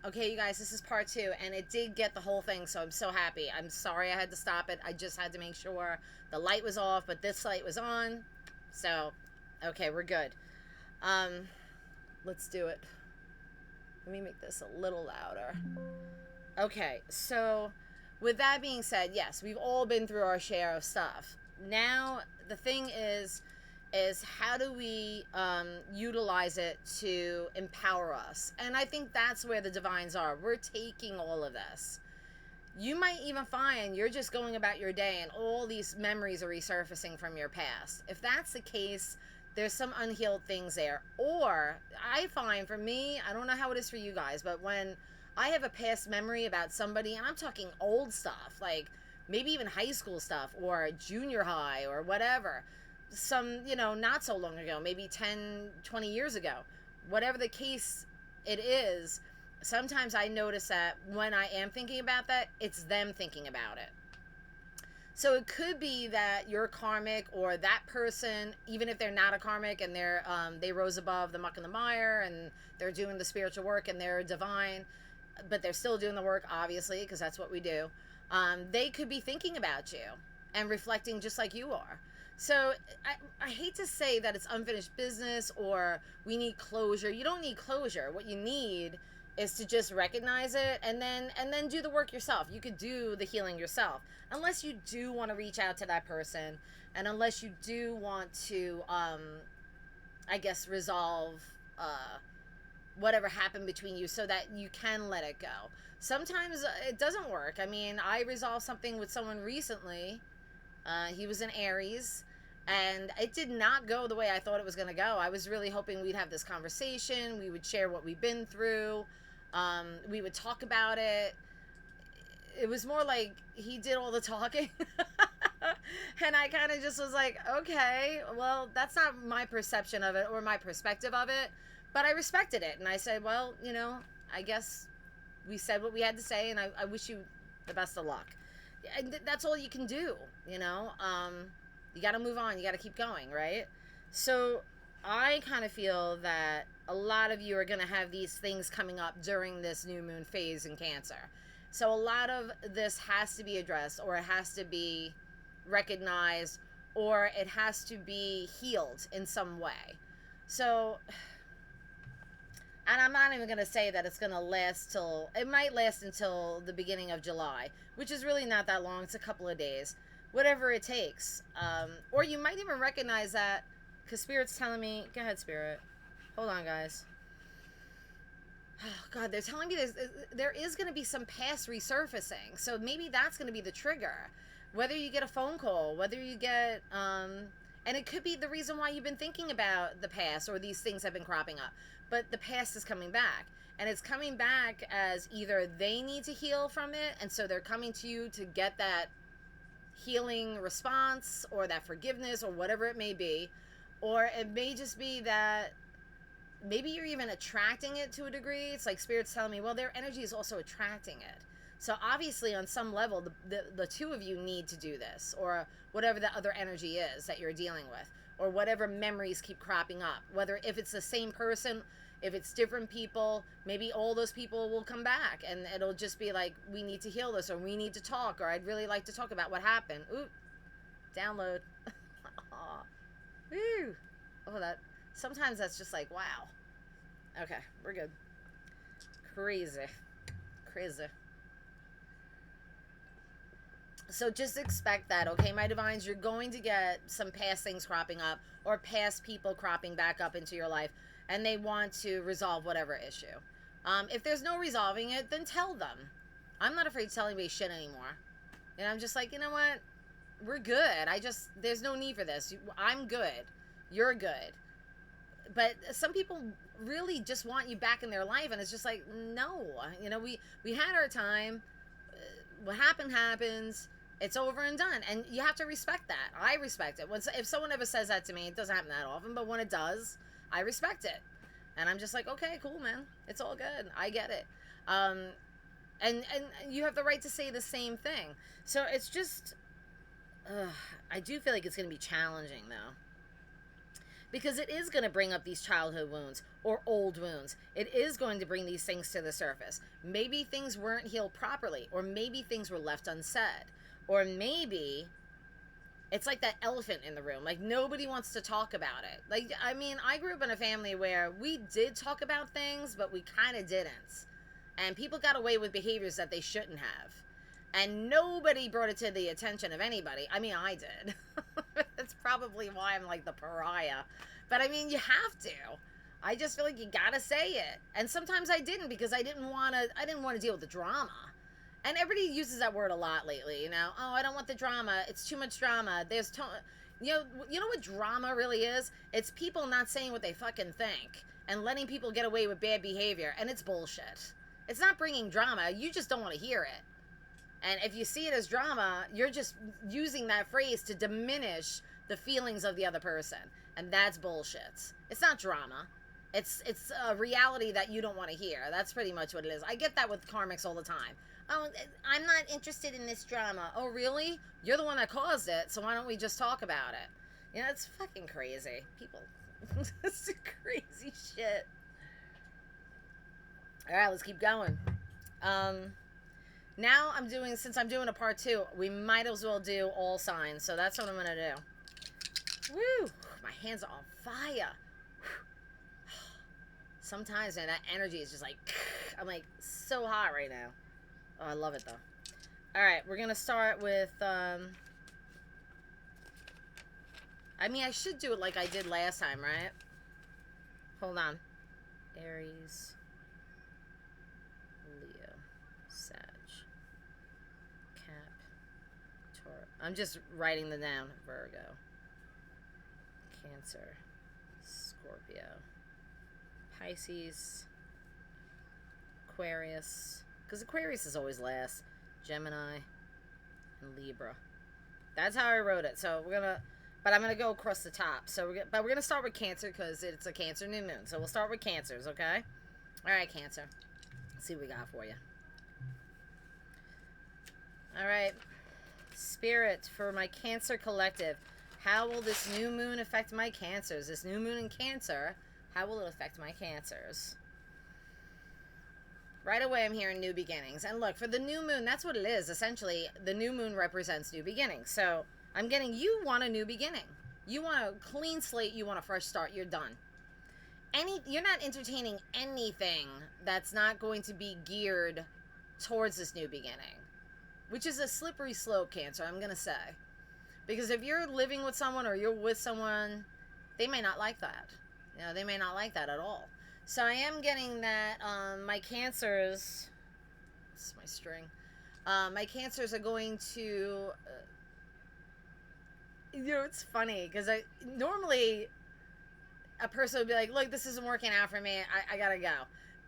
Okay, you guys, this is part two, and it did get the whole thing, so I'm so happy. I'm sorry I had to stop it. I just had to make sure the light was off, but this light was on. So, okay, we're good. Um, let's do it. Let me make this a little louder. Okay, so with that being said, yes, we've all been through our share of stuff. Now, the thing is how do we utilize it to empower us? And I think that's where the divines are. We're taking all of this. You might even find you're just going about your day and all these memories are resurfacing from your past. If that's the case, there's some unhealed things there. Or I find for me, I don't know how it is for you guys, but when I have a past memory about somebody, and I'm talking old stuff, like maybe even high school stuff or junior high or whatever, some, not so long ago, maybe 10, 20 years ago, whatever the case it is, sometimes I notice that when I am thinking about that, it's them thinking about it. So it could be that you're karmic, or that person, even if they're not a karmic and they rose above the muck and the mire and they're doing the spiritual work and they're divine, but they're still doing the work, obviously, because that's what we do. They could be thinking about you and reflecting just like you are. So I hate to say that it's unfinished business or we need closure. You don't need closure. What you need is to just recognize it and then do the work yourself. You could do the healing yourself, unless you do want to reach out to that person, and unless you do want to I guess resolve whatever happened between you so that you can let it go. Sometimes it doesn't work. I mean, I resolved something with someone recently. He was an Aries, and it did not go the way I thought it was going to go. I was really hoping we'd have this conversation. We would share what we've been through. We would talk about it. It was more like he did all the talking. And I kind of just was like, okay, well, that's not my perception of it or my perspective of it. But I respected it. And I said, well, I guess we said what we had to say, and I wish you the best of luck. And that's all you can do, you got to move on. You got to keep going, right? So I kind of feel that a lot of you are going to have these things coming up during this new moon phase in Cancer. So a lot of this has to be addressed, or it has to be recognized, or it has to be healed in some way. So, and I'm not even going to say that it's going to last it might last until the beginning of July, which is really not that long. It's a couple of days, whatever it takes. Or you might even recognize that, because Spirit's telling me, go ahead, Spirit. Hold on, guys. Oh, God, they're telling me there is going to be some past resurfacing. So maybe that's going to be the trigger. Whether you get a phone call, whether you get, and it could be the reason why you've been thinking about the past, or these things have been cropping up. But the past is coming back. And it's coming back as either they need to heal from it, and so they're coming to you to get that healing response, or that forgiveness, or whatever it may be. Or it may just be that maybe you're even attracting it to a degree. It's like Spirit's telling me, well, their energy is also attracting it. So obviously on some level, the two of you need to do this, or whatever the other energy is that you're dealing with, or whatever memories keep cropping up, whether if it's the same person, if it's different people, maybe all those people will come back and it'll just be like, we need to heal this, or we need to talk, or I'd really like to talk about what happened. Ooh, download. Woo. Oh, that, sometimes that's just like, wow. Okay, we're good. Crazy. So just expect that, okay, my divines? You're going to get some past things cropping up, or past people cropping back up into your life, and they want to resolve whatever issue. If there's no resolving it, then tell them. I'm not afraid to tell anybody shit anymore. And I'm just like, you know what? We're good. There's no need for this. I'm good. You're good. But some people really just want you back in their life, and it's just like, no. We had our time. What happened happens. It's over and done, and you have to respect that. I respect it. If someone ever says that to me, it doesn't happen that often, but when it does, I respect it. And I'm just like, okay, cool, man. It's all good. I get it. And you have the right to say the same thing. So it's just, I do feel like it's going to be challenging, though. because it is going to bring up these childhood wounds or old wounds. It is going to bring these things to the surface. Maybe things weren't healed properly, or maybe things were left unsaid, or maybe it's like that elephant in the room. Like, nobody wants to talk about it. Like, I mean, I grew up in a family where we did talk about things, but we kind of didn't. And people got away with behaviors that they shouldn't have. And nobody brought it to the attention of anybody. I mean, I did. That's probably why I'm like the pariah. But I mean, you have to. I just feel like you gotta say it. And sometimes I didn't, because I didn't want to deal with the drama. And everybody uses that word a lot lately, you know. Oh, I don't want the drama. It's too much drama. You know what drama really is? It's people not saying what they fucking think and letting people get away with bad behavior. And it's bullshit. It's not bringing drama. You just don't want to hear it. And if you see it as drama, you're just using that phrase to diminish the feelings of the other person. And that's bullshit. It's not drama. It's a reality that you don't want to hear. That's pretty much what it is. I get that with karmics all the time. Oh, I'm not interested in this drama. Oh, really? You're the one that caused it, so why don't we just talk about it? You know, it's fucking crazy. People, it's crazy shit. All right, let's keep going. Now since I'm doing a part 2, we might as well do all signs. So that's what I'm going to do. Woo! My hands are on fire. Sometimes, man, that energy is just like, I'm like so hot right now. Oh, I love it though. All right, we're going to start with, I mean, I should do it like I did last time, right? Hold on. Aries, Leo, Sag, Cap, Taurus. I'm just writing them down. Virgo, Cancer, Scorpio, Pisces, Aquarius, because Aquarius is always last, Gemini, and Libra. That's how I wrote it. So but I'm gonna go across the top. So we're gonna start with Cancer because it's a Cancer new moon. So we'll start with Cancers, okay? All right, Cancer. Let's see what we got for you. All right, Spirit, for my Cancer collective, how will this new moon affect my Cancers? This new moon in Cancer, how will it affect my Cancers? Right away, I'm hearing new beginnings. And look, for the new moon, that's what it is. Essentially, the new moon represents new beginnings. So I'm getting, you want a new beginning. You want a clean slate. You want a fresh start. You're done. You're not entertaining anything that's not going to be geared towards this new beginning, which is a slippery slope, Cancer, I'm going to say. Because if you're living with someone or you're with someone, they may not like that. You know, they may not like that at all. So I am getting that my Cancers, this is my string, my Cancers are going to, you know, it's funny, because normally a person would be like, look, this isn't working out for me, I gotta go.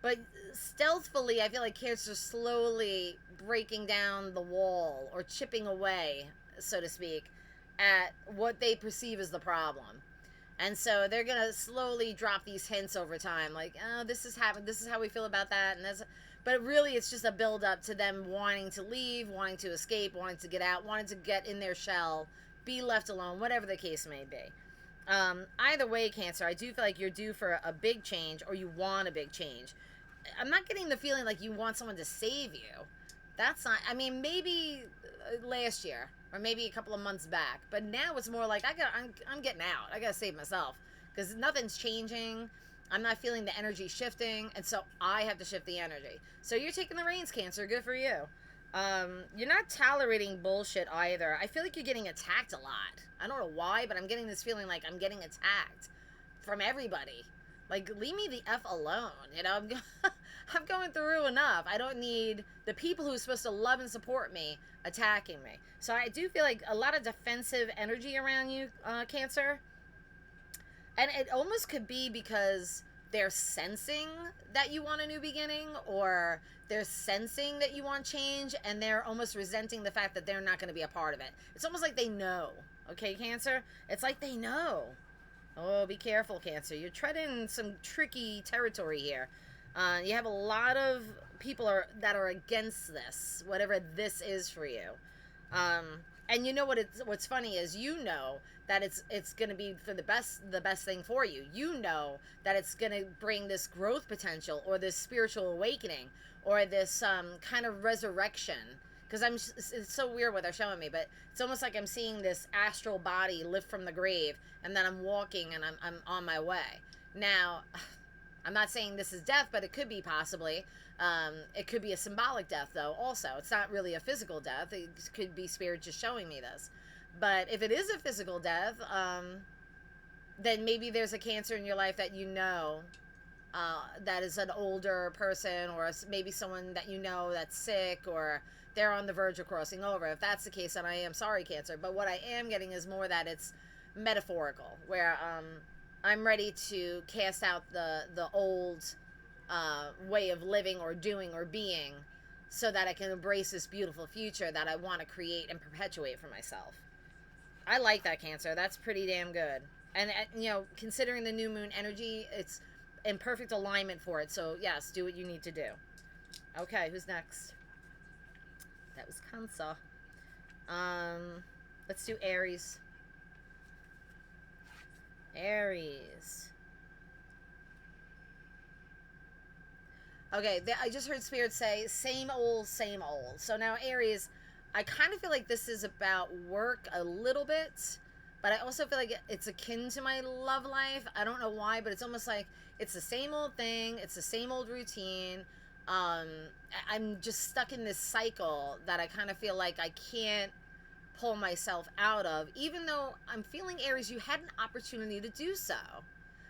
But stealthily, I feel like Cancer's slowly breaking down the wall, or chipping away, so to speak, at what they perceive as the problem. And so they're going to slowly drop these hints over time. Like, oh, this is how we feel about that. But really, it's just a build up to them wanting to leave, wanting to escape, wanting to get out, wanting to get in their shell, be left alone, whatever the case may be. Either way, Cancer, I do feel like you're due for a big change, or you want a big change. I'm not getting the feeling like you want someone to save you. That's not, I mean, maybe last year, or maybe a couple of months back. But now it's more like, I'm getting out. I got to save myself. Because nothing's changing. I'm not feeling the energy shifting. And so I have to shift the energy. So you're taking the reins, Cancer. Good for you. You're not tolerating bullshit either. I feel like you're getting attacked a lot. I don't know why, but I'm getting this feeling like I'm getting attacked from everybody. Like, leave me the F alone. You know, I'm going through enough. I don't need the people who are supposed to love and support me attacking me. So I do feel like a lot of defensive energy around you, Cancer. And it almost could be because they're sensing that you want a new beginning, or they're sensing that you want change, and they're almost resenting the fact that they're not going to be a part of it. It's almost like they know. Okay, Cancer? It's like they know. Oh, be careful, Cancer. You're treading some tricky territory here. You have a lot of people that are against this, whatever this is for you. And you know what's funny is, you know that it's going to be for the best thing for you. You know that it's going to bring this growth potential, or this spiritual awakening, or this kind of resurrection. Because it's so weird what they're showing me, but it's almost like I'm seeing this astral body lift from the grave, and then I'm walking and I'm on my way. Now, I'm not saying this is death, but it could be possibly. It could be a symbolic death, though, also. It's not really a physical death. It could be spirit just showing me this. But if it is a physical death, then maybe there's a cancer in your life that you know, that is an older person, or maybe someone that you know that's sick, or they're on the verge of crossing over. If that's the case, then I am sorry, Cancer. But what I am getting is more that it's metaphorical, where I'm ready to cast out the old way of living or doing or being, so that I can embrace this beautiful future that I want to create and perpetuate for myself. I like that, Cancer. That's pretty damn good. And you know, considering the new moon energy, it's in perfect alignment for it. So yes, do what you need to do. Okay, who's next? That was Cancer. Let's do Aries. Aries. Okay, I just heard Spirit say, same old, same old. So now, Aries, I kind of feel like this is about work a little bit, but I also feel like it's akin to my love life. I don't know why, but it's almost like it's the same old thing. It's the same old routine. I'm just stuck in this cycle that I kind of feel like I can't pull myself out of, even though I'm feeling, Aries, you had an opportunity to do so.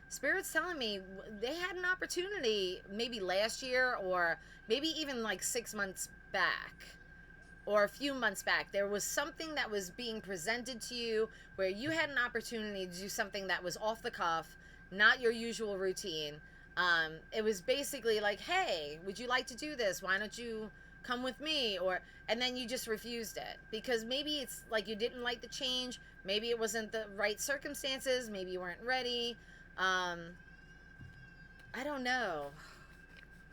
Spirit's telling me they had an opportunity maybe last year, or maybe even like 6 months back, or a few months back. There was something that was being presented to you where you had an opportunity to do something that was off the cuff, not your usual routine. It was basically like, hey, would you like to do this? Why don't you come with me? And then you just refused it because maybe it's like you didn't like the change. Maybe it wasn't the right circumstances. Maybe you weren't ready. I don't know.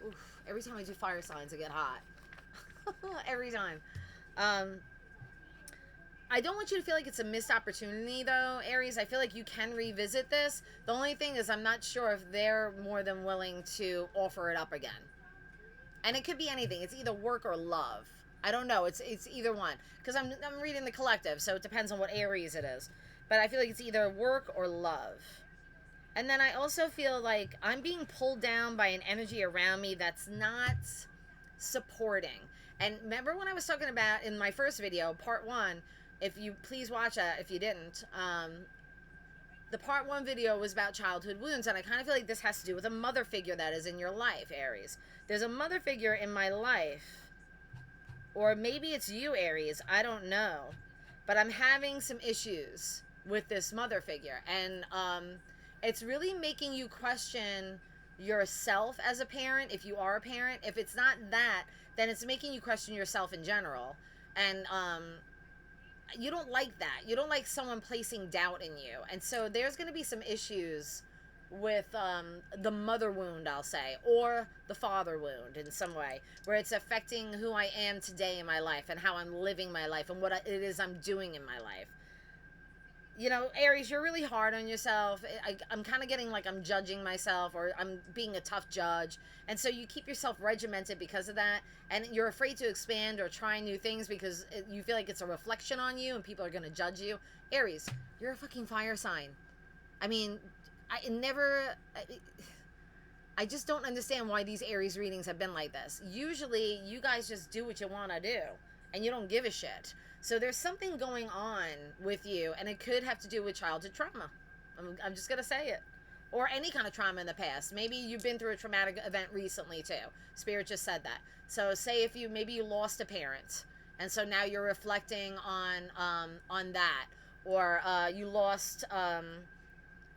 Oof, every time I do fire signs, I get hot. Every time. I don't want you to feel like it's a missed opportunity, though, Aries. I feel like you can revisit this. The only thing is I'm not sure if they're more than willing to offer it up again. And it could be anything. It's either work or love. I don't know. It's either one. Because I'm reading the collective, so it depends on what Aries it is. But I feel like it's either work or love. And then I also feel like I'm being pulled down by an energy around me that's not supporting. And remember when I was talking about in my first video, part 1, if you please watch that if you didn't, the part 1 video was about childhood wounds, and I kind of feel like this has to do with a mother figure that is in your life, Aries. There's a mother figure in my life, or maybe it's you, Aries, I don't know, but I'm having some issues with this mother figure, and it's really making you question yourself as a parent, if you are a parent. If it's not that, then it's making you question yourself in general, and you don't like that. You don't like someone placing doubt in you. And so there's going to be some issues with the mother wound, I'll say, or the father wound in some way, where it's affecting who I am today in my life and how I'm living my life and what it is I'm doing in my life. You know, Aries, you're really hard on yourself. I'm kind of getting like I'm judging myself, or I'm being a tough judge. And so you keep yourself regimented because of that. And you're afraid to expand or try new things because you feel like it's a reflection on you and people are going to judge you. Aries, you're a fucking fire sign. I mean, I just don't understand why these Aries readings have been like this. Usually, you guys just do what you want to do, and you don't give a shit. So there's something going on with you, and it could have to do with childhood trauma. I'm just going to say it. Or any kind of trauma in the past. Maybe you've been through a traumatic event recently, too. Spirit just said that. So say if maybe you lost a parent, and so now you're reflecting on that. Or you lost a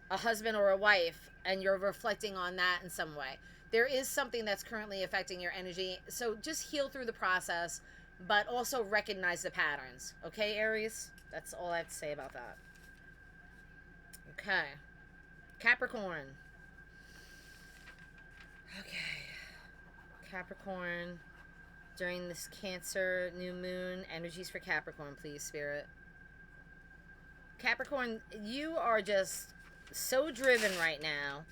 husband or a wife, and you're reflecting on that in some way. There is something that's currently affecting your energy. So just heal through the process, but also recognize the patterns. Okay, Aries? That's all I have to say about that. Okay. Capricorn. Okay. Capricorn. During this Cancer new moon, energies for Capricorn, please, Spirit. Capricorn, you are just so driven right now.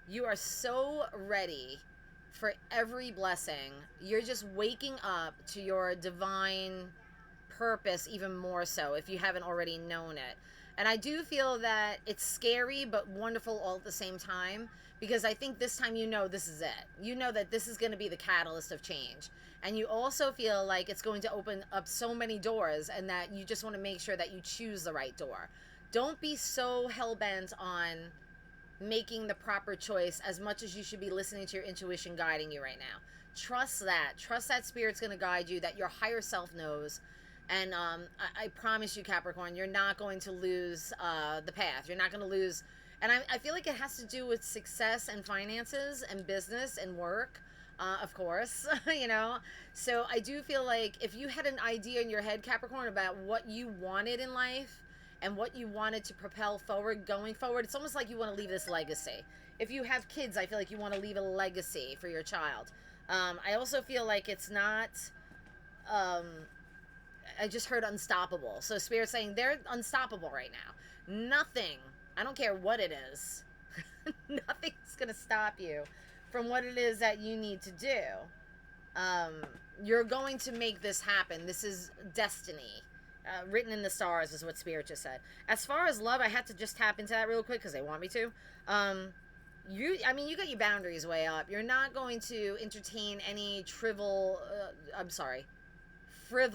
You are so ready for every blessing. You're just waking up to your divine purpose even more so if you haven't already known it. And I do feel that it's scary but wonderful all at the same time, because I think this time you know this is it. You know that this is going to be the catalyst of change. And you also feel like it's going to open up so many doors, and that you just want to make sure that you choose the right door. Don't be so hell-bent on making the proper choice as much as you should be listening to your intuition guiding you right now. Trust that. Trust that Spirit's going to guide you, that your higher self knows. And I promise you, Capricorn, you're not going to lose the path. You're not going to lose. And I feel like it has to do with success and finances and business and work, of course, you know. So I do feel like if you had an idea in your head, Capricorn, about what you wanted in life and what you wanted to propel forward, going forward, it's almost like you want to leave this legacy. If you have kids, I feel like you want to leave a legacy for your child. I also feel like it's not... I just heard unstoppable. So Spirit's saying they're unstoppable right now. Nothing, I don't care what it is, nothing's going to stop you from what it is that you need to do. You're going to make this happen. This is destiny. Written in the stars is what Spirit just said. As far as love, I had to just tap into that real quick because they want me to. You got your boundaries way up. You're not going to entertain any frivolity. That's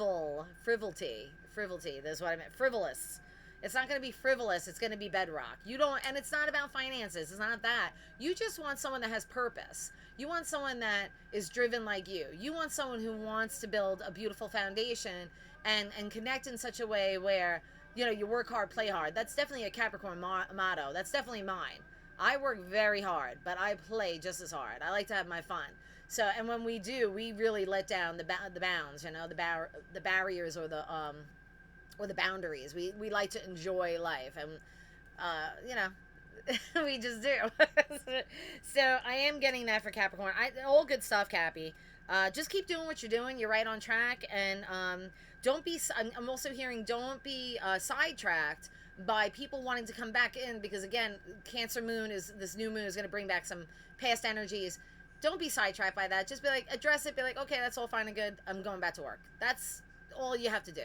what I meant. Frivolous. It's not going to be frivolous. It's going to be bedrock. And it's not about finances. It's not that. You just want someone that has purpose. You want someone that is driven like you. You want someone who wants to build a beautiful foundation and connect in such a way where, you know, you work hard, play hard. That's definitely a Capricorn motto. That's definitely mine. I work very hard, but I play just as hard. I like to have my fun. So, and when we do, we really let down the bounds, you know, the barriers or the boundaries. We like to enjoy life, and you know, we just do. So I am getting that for Capricorn. All good stuff, Cappy. Just keep doing what you're doing. You're right on track, and don't be. I'm also hearing don't be sidetracked by people wanting to come back in, because again, Cancer moon this new moon is going to bring back some past energies. Don't be sidetracked by that. Just be like, address it. Be like, okay, that's all fine and good. I'm going back to work. That's all you have to do.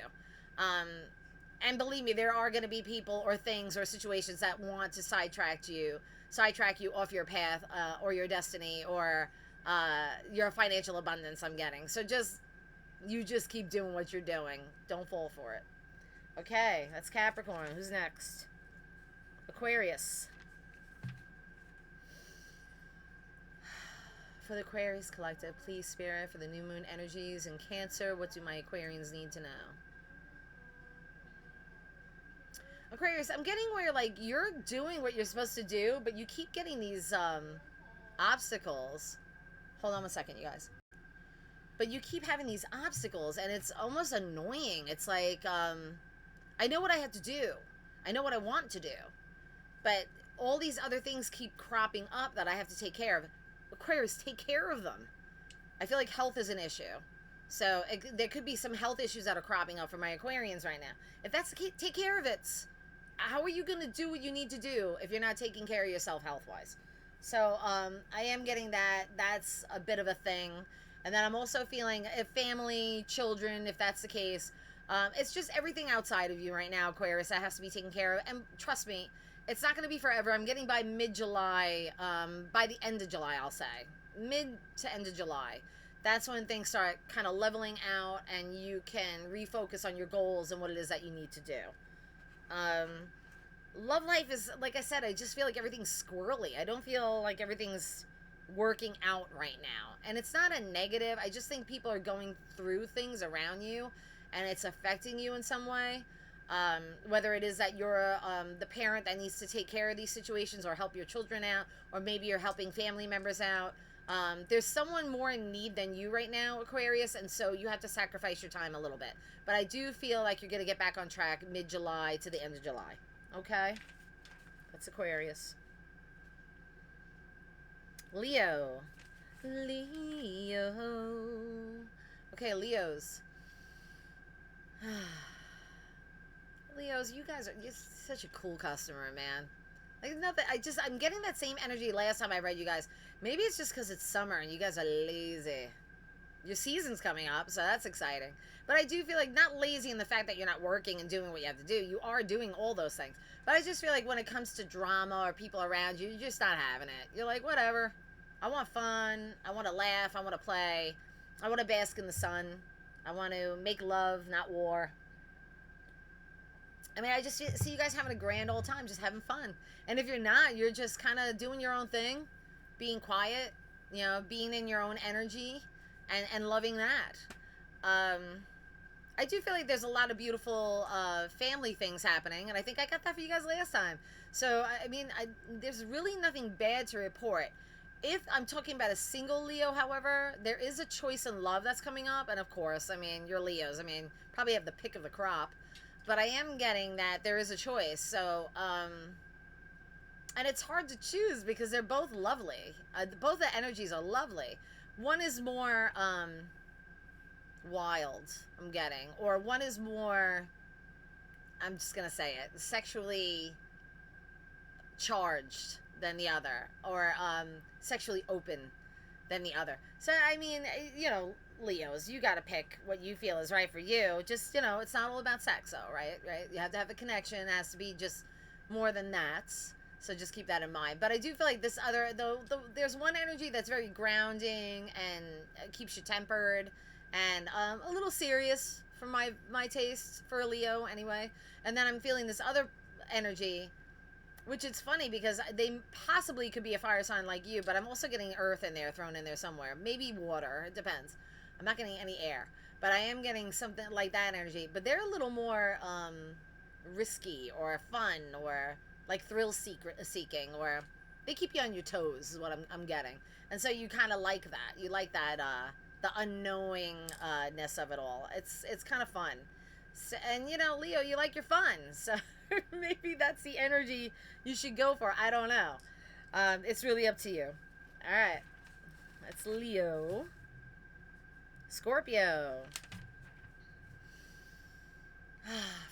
And believe me, there are going to be people or things or situations that want to sidetrack you off your path, or your destiny, or your financial abundance. I'm getting. So you just keep doing what you're doing. Don't fall for it. Okay, that's Capricorn. Who's next? Aquarius. For the Aquarius collective, please, Spirit, for the new moon energies in Cancer, what do my Aquarians need to know? Aquarius, I'm getting where, like, you're doing what you're supposed to do, but you keep getting these obstacles. Hold on one second, you guys. But you keep having these obstacles, and it's almost annoying. It's like, I know what I have to do. I know what I want to do. But all these other things keep cropping up that I have to take care of. Aquarius, take care of them. I feel like health is an issue. So there could be some health issues that are cropping up for my Aquarians right now. If that's the case, take care of it. How are you going to do what you need to do if you're not taking care of yourself health-wise? So I am getting that. That's a bit of a thing. And then I'm also feeling family, children, if that's the case. It's just everything outside of you right now, Aquarius, that has to be taken care of. And trust me, it's not going to be forever. I'm getting by mid-July, by the end of July, I'll say. Mid to end of July. That's when things start kind of leveling out and you can refocus on your goals and what it is that you need to do. Love life is, like I said, I just feel like everything's squirrely. I don't feel like everything's working out right now. And it's not a negative. I just think people are going through things around you and it's affecting you in some way. Whether it is that you're the parent that needs to take care of these situations or help your children out, or maybe you're helping family members out. There's someone more in need than you right now, Aquarius, and so you have to sacrifice your time a little bit. But I do feel like you're going to get back on track mid-July to the end of July. Okay? That's Aquarius. Leo. Okay, Leos. Leos, you guys are just such a cool customer, man. Like nothing. I'm getting that same energy last time I read you guys. Maybe it's just because it's summer and you guys are lazy. Your season's coming up, so that's exciting. But I do feel like not lazy in the fact that you're not working and doing what you have to do. You are doing all those things. But I just feel like when it comes to drama or people around you, you're just not having it. You're like, whatever. I want fun. I want to laugh. I want to play. I want to bask in the sun. I want to make love, not war. I mean, I just see you guys having a grand old time, just having fun. And if you're not, you're just kind of doing your own thing, being quiet, you know, being in your own energy, and loving that. I do feel like there's a lot of beautiful family things happening, and I think I got that for you guys last time. So, I mean, there's really nothing bad to report. If I'm talking about a single Leo, however, there is a choice in love that's coming up, and of course, I mean, you're Leos. I mean, probably have the pick of the crop. But I am getting that there is a choice. So, and it's hard to choose because they're both lovely. Both the energies are lovely. One is more wild, I'm getting. Or one is more, I'm just going to say it, sexually charged than the other. Or sexually open than the other. So, I mean, you know, Leos, you got to pick what you feel is right for you. Just, you know, it's not all about sex, though, right? You have to have a connection. It has to be just more than that. So just keep that in mind. But I do feel like this other, though, there's one energy that's very grounding and keeps you tempered and a little serious for my taste, for a Leo anyway. And then I'm feeling this other energy, which it's funny because they possibly could be a fire sign like you, but I'm also getting earth in there, thrown in there somewhere. Maybe water. It depends. I'm not getting any air, but I am getting something like that energy. But they're a little more risky or fun or like thrill seeking, or they keep you on your toes is what I'm getting. And so you kind of like that. You like that the unknowingness of it all. It's kind of fun. So, and you know, Leo, you like your fun, so maybe that's the energy you should go for. I don't know. It's really up to you. All right, that's Leo. Scorpio.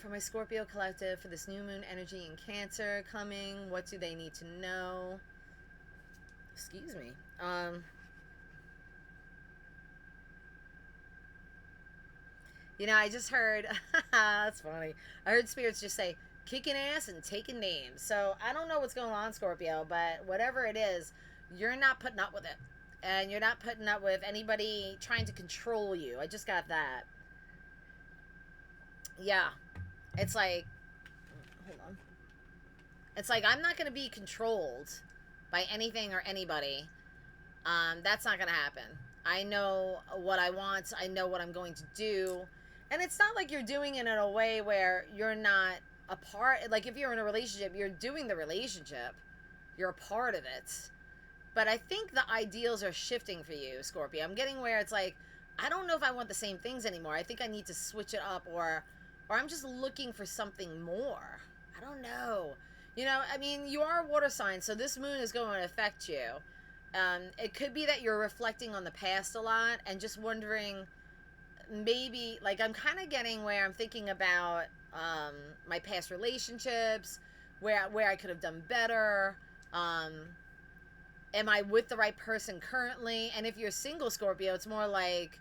For my Scorpio collective, for this new moon energy in Cancer coming, what do they need to know? Excuse me. You know, I just heard, that's funny. I heard spirits just say, kicking ass and taking names. So I don't know what's going on, Scorpio, but whatever it is, you're not putting up with it. And you're not putting up with anybody trying to control you. I just got that. Yeah. It's like, hold on. It's like, I'm not going to be controlled by anything or anybody. That's not going to happen. I know what I want. I know what I'm going to do. And it's not like you're doing it in a way where you're not a part. Like, if you're in a relationship, you're doing the relationship. You're a part of it. But I think the ideals are shifting for you, Scorpio. I'm getting where it's like, I don't know if I want the same things anymore. I think I need to switch it up, or I'm just looking for something more. I don't know. You know, I mean, you are a water sign, so this moon is going to affect you. It could be that you're reflecting on the past a lot and just wondering, maybe, like, I'm kind of getting where I'm thinking about my past relationships, where I could have done better. Am I with the right person currently? And if you're single, Scorpio, it's more like,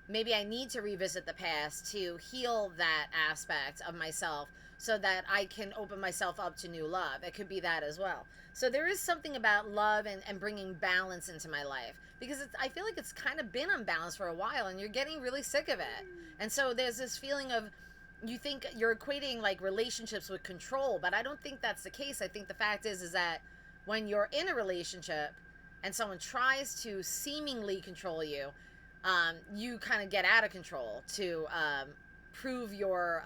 maybe I need to revisit the past to heal that aspect of myself so that I can open myself up to new love. It could be that as well. So there is something about love and bringing balance into my life, because I feel like it's kind of been unbalanced for a while and you're getting really sick of it. And so there's this feeling of, you think you're equating like relationships with control, but I don't think that's the case. I think the fact is that when you're in a relationship and someone tries to seemingly control you, you kind of get out of control to prove your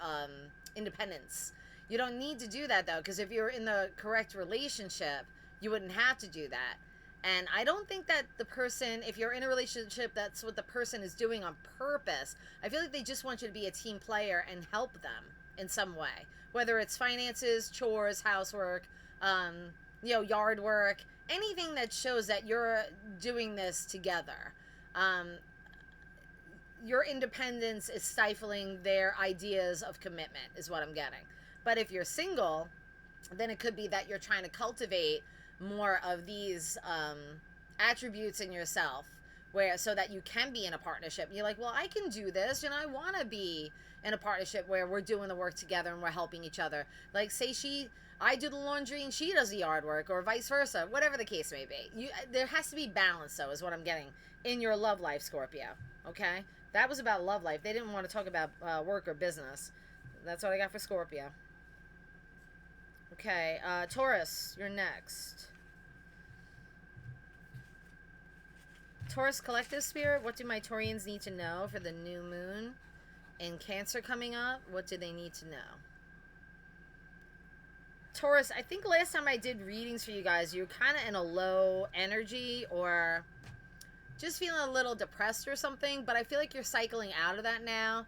independence. You don't need to do that, though, because if you're in the correct relationship, you wouldn't have to do that. And I don't think that the person, if you're in a relationship, that's what the person is doing on purpose. I feel like they just want you to be a team player and help them in some way, whether it's finances, chores, housework, you know, yard work, anything that shows that you're doing this together. Your independence is stifling their ideas of commitment, is what I'm getting. But if you're single, then it could be that you're trying to cultivate more of these attributes in yourself, where so that you can be in a partnership. You're like, well, I can do this, I want to be in a partnership where we're doing the work together and we're helping each other. Like, say I do the laundry and she does the yard work, or vice versa, whatever the case may be. There has to be balance, though, is what I'm getting in your love life, Scorpio. Okay, that was about love life. They didn't want to talk about work or business. That's what I got for Scorpio. Okay, Taurus, you're next. Taurus collective spirit, what do my Taurians need to know for the new moon in Cancer coming up? What do they need to know? Taurus, I think last time I did readings for you guys, you were kind of in a low energy or just feeling a little depressed or something, but I feel like you're cycling out of that now.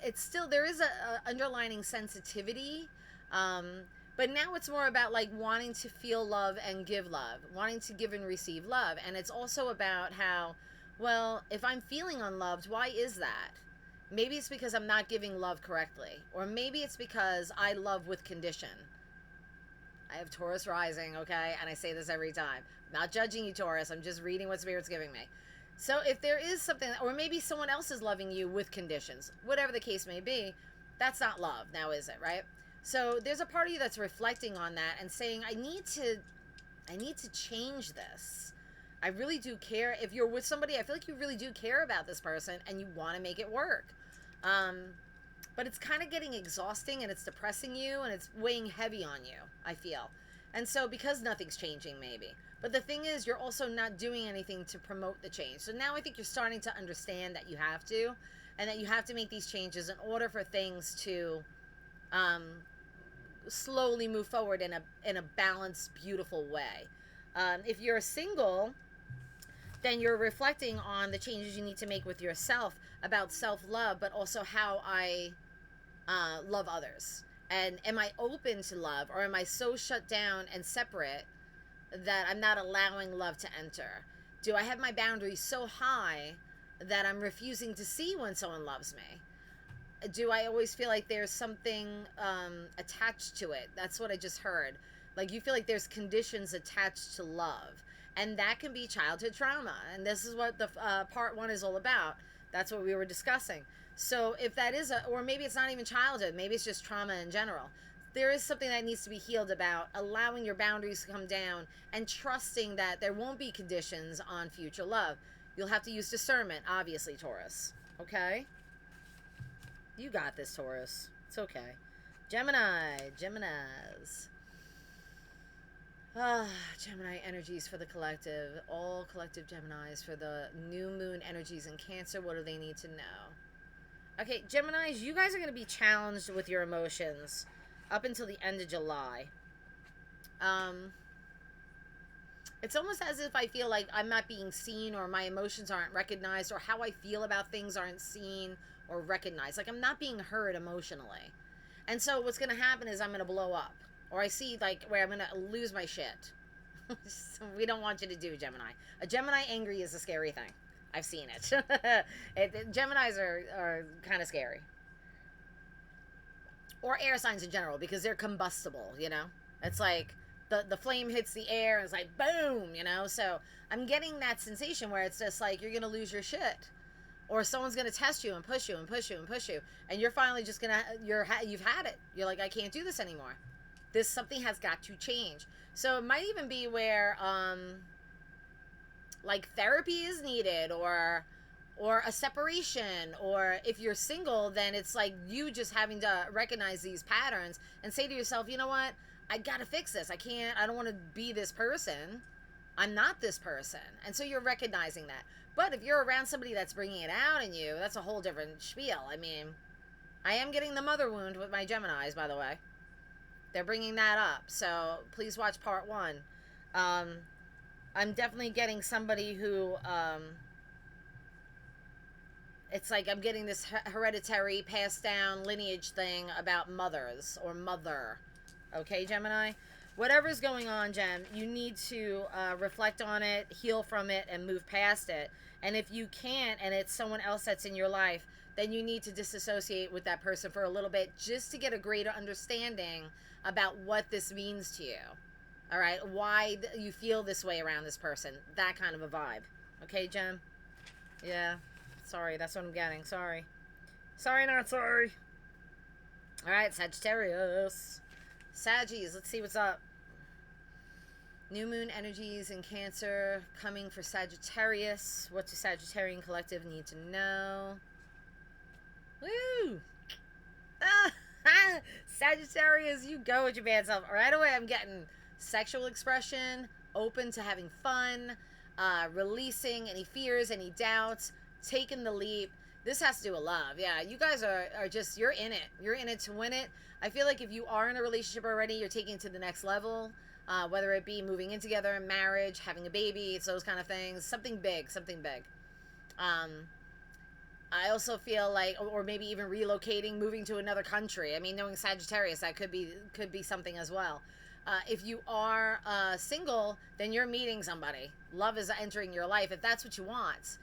It's still, there is a underlining sensitivity, but now it's more about like wanting to feel love and give love, wanting to give and receive love. And it's also about how, well, if I'm feeling unloved, why is that? Maybe it's because I'm not giving love correctly, or maybe it's because I love with condition. I have Taurus rising, okay? And I say this every time. I'm not judging you, Taurus. I'm just reading what Spirit's giving me. So if there is something, or maybe someone else is loving you with conditions, whatever the case may be, that's not love now, is it, right? So there's a part of you that's reflecting on that and saying, I need to change this. I really do care. If you're with somebody, I feel like you really do care about this person and you want to make it work. But it's kind of getting exhausting and it's depressing you and it's weighing heavy on you, I feel. And so because nothing's changing, maybe. But the thing is, you're also not doing anything to promote the change. So now I think you're starting to understand that you have to, and that you have to make these changes in order for things to slowly move forward in a balanced, beautiful way. If you're single, then you're reflecting on the changes you need to make with yourself about self-love, but also how I love others. And am I open to love, or am I so shut down and separate that I'm not allowing love to enter? Do I have my boundaries so high that I'm refusing to see when someone loves me? Do I always feel like there's something attached to it? That's what I just heard. Like you feel like there's conditions attached to love. And that can be childhood trauma. And this is what the part one is all about. That's what we were discussing. So if that is or maybe it's not even childhood, maybe it's just trauma in general. There is something that needs to be healed about allowing your boundaries to come down and trusting that there won't be conditions on future love. You'll have to use discernment, obviously, Taurus. Okay? You got this, Taurus. It's okay. Geminis. Gemini energies for the collective. All collective Geminis for the new moon energies in Cancer. What do they need to know? Okay, Geminis, you guys are going to be challenged with your emotions up until the end of July. It's almost as if I feel like I'm not being seen, or my emotions aren't recognized, or how I feel about things aren't seen or recognized. Like I'm not being heard emotionally. And so what's going to happen is I'm going to blow up. Or I see like where I'm going to lose my shit. So we don't want you to do, Gemini. A Gemini angry is a scary thing. I've seen it. Geminis are kind of scary. Or air signs in general, because they're combustible, you know? It's like the flame hits the air and it's like boom, you know? So I'm getting that sensation where it's just like you're going to lose your shit. Or someone's going to test you and push you and push you and push you. And you're finally just going to, you've had it. You're like, I can't do this anymore. Something has got to change. So it might even be where, like therapy is needed, or a separation, or if you're single, then it's like you just having to recognize these patterns and say to yourself, you know what? I got to fix this. I don't want to be this person. I'm not this person. And so you're recognizing that. But if you're around somebody that's bringing it out in you, that's a whole different spiel. I mean, I am getting the mother wound with my Geminis, by the way. They're bringing that up, so please watch part one. I'm definitely getting somebody who, it's like I'm getting this hereditary passed down lineage thing about mothers or mother. Okay, Gemini? whatever's going on, Jen, you need to reflect on it, heal from it, and move past it. And if you can't, and it's someone else that's in your life, then you need to disassociate with that person for a little bit just to get a greater understanding about what this means to you. All right, why you feel this way around this person, that kind of a vibe. Okay, Jen? Yeah, sorry, that's what I'm getting. Sorry. Sorry, not sorry. All right, Sagittarius. Saggies, let's see what's up. New moon energies in Cancer coming for Sagittarius. What do Sagittarian Collective need to know? Woo! Sagittarius, you go with your bad self. Right away, I'm getting sexual expression, open to having fun, releasing any fears, any doubts, taking the leap. This has to do with love. Yeah, you guys are just, you're in it. You're in it to win it. I feel like if you are in a relationship already, you're taking it to the next level, whether it be moving in together, marriage, having a baby, it's those kind of things. Something big, something big. I also feel like, or maybe even relocating, moving to another country. I mean, knowing Sagittarius, that could be something as well. If you are single, then you're meeting somebody. Love is entering your life, if that's what you want.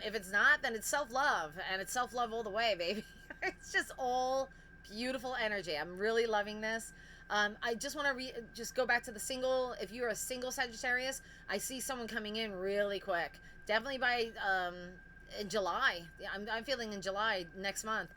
If it's not, then it's self-love, and it's self-love all the way, baby. It's just all beautiful energy. I'm really loving this. I just want to just go back to the single. If you're a single Sagittarius, I see someone coming in really quick. Definitely by in July. Yeah, I'm feeling in July next month.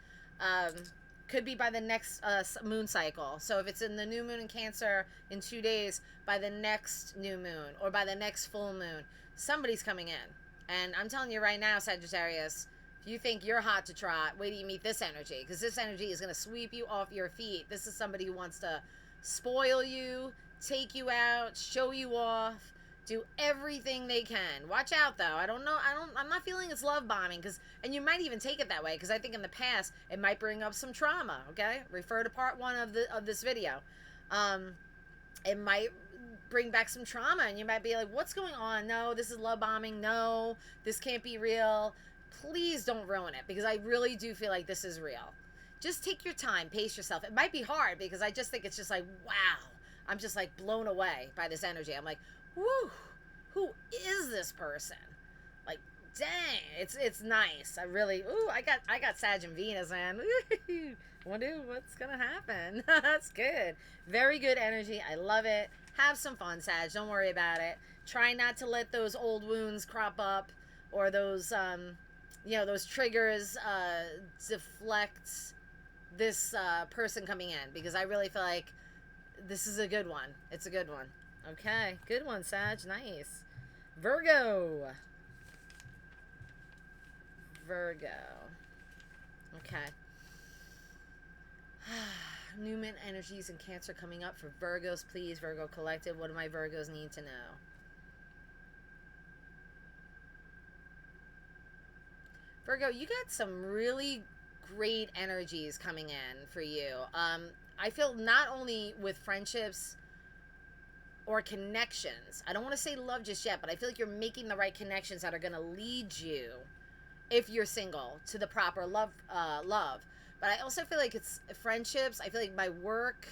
Could be by the next moon cycle. So if it's in the new moon in Cancer in 2 days, by the next new moon or by the next full moon, somebody's coming in. And I'm telling you right now, Sagittarius, if you think you're hot to trot, wait till you meet this energy, because this energy is going to sweep you off your feet. This is somebody who wants to spoil you, take you out, show you off, do everything they can. Watch out, though. I'm not feeling it's love bombing, and you might even take it that way, because I think in the past it might bring up some trauma. Okay, refer to part 1 of this video. It might bring back some trauma, and you might be like, what's going on? No, this is love bombing. No, this can't be real. Please don't ruin it, because I really do feel like this is real. Just take your time, pace yourself. It might be hard, because I just think it's just like, wow, I'm just like blown away by this energy. I'm like, whoo, who is this person? Like, dang, it's nice. I really, I got Sag and Venus, man. Wonder what's gonna happen. That's good. Very good energy. I love it. Have some fun, Sag. Don't worry about it. Try not to let those old wounds crop up, or those those triggers deflect this person coming in, because I really feel like this is a good one. It's a good one. Okay, good one, Sag. Nice. Virgo. Okay. New moon energies and Cancer coming up for Virgos, please. Virgo Collective, what do my Virgos need to know? Virgo, you got some really great energies coming in for you. I feel not only with friendships or connections. I don't want to say love just yet, but I feel like you're making the right connections that are going to lead you, if you're single, to the proper love. But I also feel like it's friendships. I feel like my work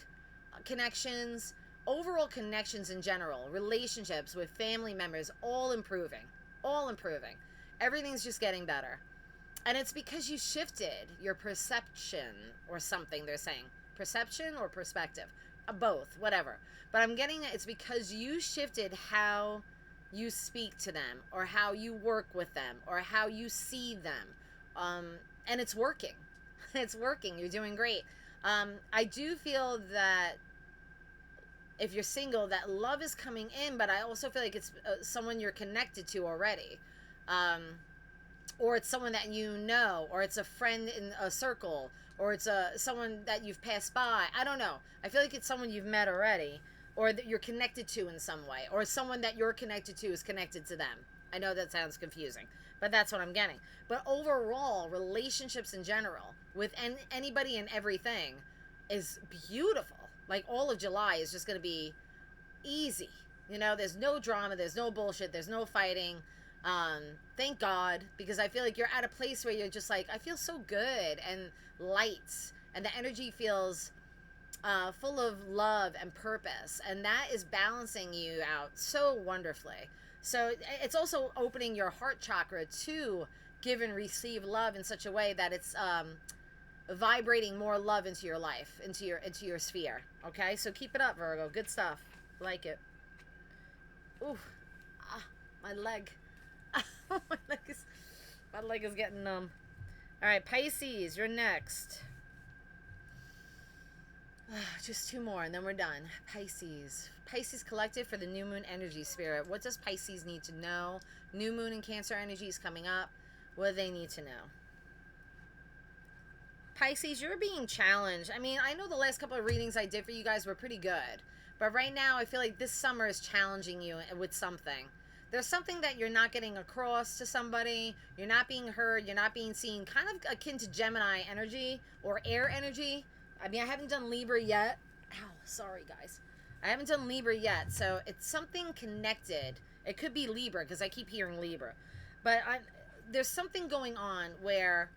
connections, overall connections in general, relationships with family members, all improving. Everything's just getting better. And it's because you shifted your perception or something, they're saying. Perception or perspective? Both, whatever. But I'm getting it's because you shifted how you speak to them, or how you work with them, or how you see them. And it's working. It's working. You're doing great. I do feel that if you're single, that love is coming in, but I also feel like it's someone you're connected to already. Or it's someone that you know, or it's a friend in a circle, or it's someone that you've passed by. I don't know. I feel like it's someone you've met already, or that you're connected to in some way, or someone that you're connected to is connected to them. I know that sounds confusing, but that's what I'm getting. But overall, relationships in general, with anybody and everything, is beautiful. Like, all of July is just going to be easy. There's no drama, there's no bullshit, there's no fighting. Thank God, because I feel like you're at a place where you're just like, I feel so good and light, and the energy feels full of love and purpose, and that is balancing you out so wonderfully. So it's also opening your heart chakra to give and receive love in such a way that it's vibrating more love into your life, into your sphere. Okay, so keep it up, Virgo. Good stuff. Like it. Ooh, my leg. My leg is getting numb. All right, Pisces, you're next. Just two more and then we're done. Pisces collective for the new moon energy, spirit. What does Pisces need to know? New moon and Cancer energy is coming up. What do they need to know? Pisces, you're being challenged. I mean, I know the last couple of readings I did for you guys were pretty good, but right now I feel like this summer is challenging you with something. There's something that you're not getting across to somebody. You're not being heard. You're not being seen. Kind of akin to Gemini energy or air energy. I mean, I haven't done Libra yet. Ow, sorry, guys. I haven't done Libra yet, so it's something connected. It could be Libra, because I keep hearing Libra. But there's something going on where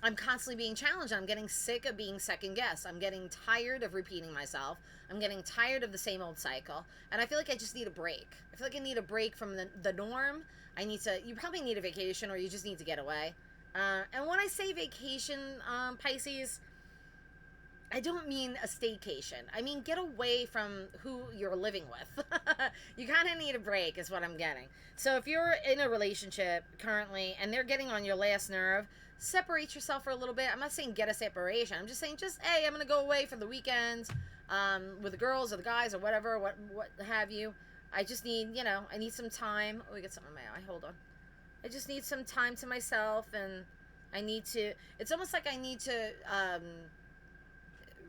I'm constantly being challenged. I'm getting sick of being second-guessed. I'm getting tired of repeating myself. I'm getting tired of the same old cycle. And I feel like I just need a break. I feel like I need a break from the norm. You probably need a vacation, or you just need to get away. And when I say vacation, Pisces, I don't mean a staycation. I mean, get away from who you're living with. You kind of need a break is what I'm getting. So if you're in a relationship currently and they're getting on your last nerve, separate yourself for a little bit. I'm not saying get a separation. I'm just saying hey, I'm going to go away for the weekend with the girls or the guys or whatever, what have you. I just need, I need some time. Oh, we got something in my eye. Hold on. I just need some time to myself, and it's almost like I need to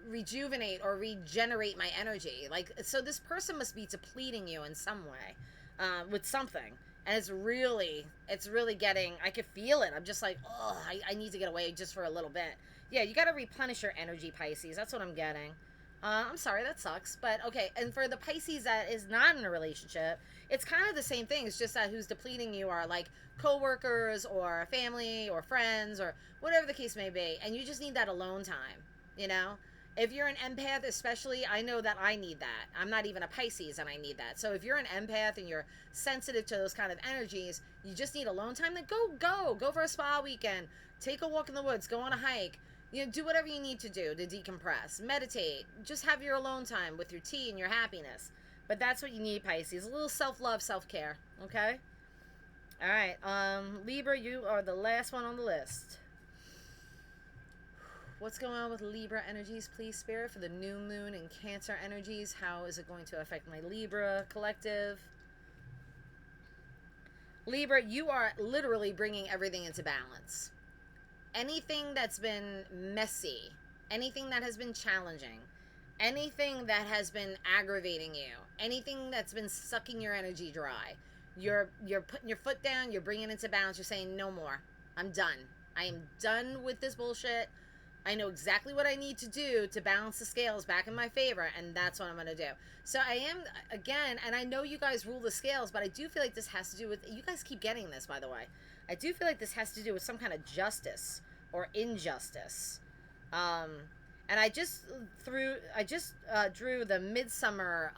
rejuvenate or regenerate my energy. So this person must be depleting you in some way with something, and it's really getting, I could feel it. I'm just like, oh, I need to get away just for a little bit. Yeah, you got to replenish your energy, Pisces. That's what I'm getting. I'm sorry, that sucks, but okay. And for the Pisces that is not in a relationship, it's kind of the same thing. It's just that who's depleting you are like coworkers or family or friends or whatever the case may be, and you just need that alone time. If you're an empath especially, I know that I need that. I'm not even a Pisces and I need that. So if you're an empath and you're sensitive to those kind of energies, you just need alone time, then go for a spa weekend, take a walk in the woods, go on a hike, do whatever you need to do to decompress, meditate, just have your alone time with your tea and your happiness. But that's what you need, Pisces, a little self-love, self-care, okay? All right, Libra, you are the last one on the list. What's going on with Libra energies, please, Spirit, for the new moon and Cancer energies? How is it going to affect my Libra collective? Libra, you are literally bringing everything into balance. Anything that's been messy, anything that has been challenging, anything that has been aggravating you, anything that's been sucking your energy dry, you're putting your foot down, you're bringing it into balance, you're saying, no more. I'm done. I am done with this bullshit. I know exactly what I need to do to balance the scales back in my favor, and that's what I'm going to do. So I am, again, and I know you guys rule the scales, but I do feel like this has to do with, you guys keep getting this, by the way. I do feel like this has to do with some kind of justice or injustice. And I just drew the Midsummer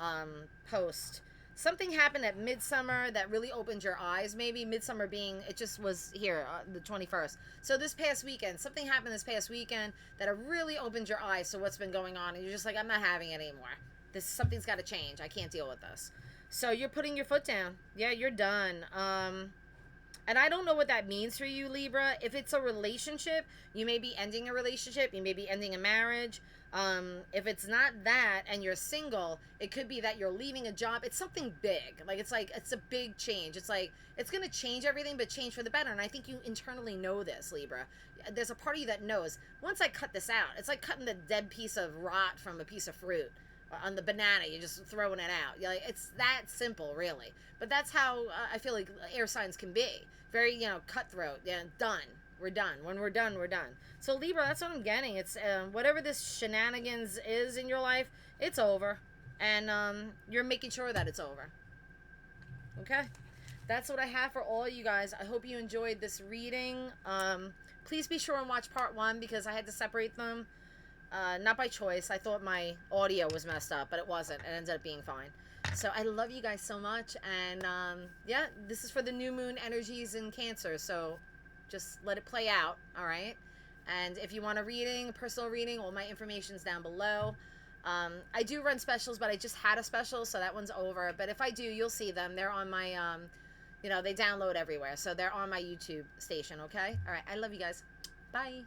post. Something happened at Midsummer that really opened your eyes, maybe. Midsummer being, it just was here, the 21st. So this past weekend, something happened this past weekend that really opened your eyes to what's been going on. And you're just like, I'm not having it anymore. Something's got to change. I can't deal with this. So you're putting your foot down. Yeah, you're done. And I don't know what that means for you, Libra. If it's a relationship, you may be ending a relationship. You may be ending a marriage. If it's not that and you're single, it could be that you're leaving a job. It's something big. It's a big change. It's like, it's going to change everything, but change for the better. And I think you internally know this, Libra. There's a part of you that knows, once I cut this out, it's like cutting the dead piece of rot from a piece of fruit. On the banana, you're just throwing it out. It's that simple, really. But that's how I feel like air signs can be. Very, cutthroat. Yeah, done. We're done. When we're done, we're done. So Libra, that's what I'm getting. It's whatever this shenanigans is in your life, it's over. And you're making sure that it's over. Okay? That's what I have for all you guys. I hope you enjoyed this reading. Please be sure and watch part 1 because I had to separate them. Not by choice. I thought my audio was messed up, but it wasn't. It ended up being fine. So I love you guys so much. And yeah, this is for the new moon energies in Cancer. So just let it play out. All right. And if you want a reading, a personal reading, all my information's down below. I do run specials, but I just had a special, so that one's over. But if I do, you'll see them. They're on my, you know, they download everywhere. So they're on my YouTube station, okay? All right. I love you guys. Bye.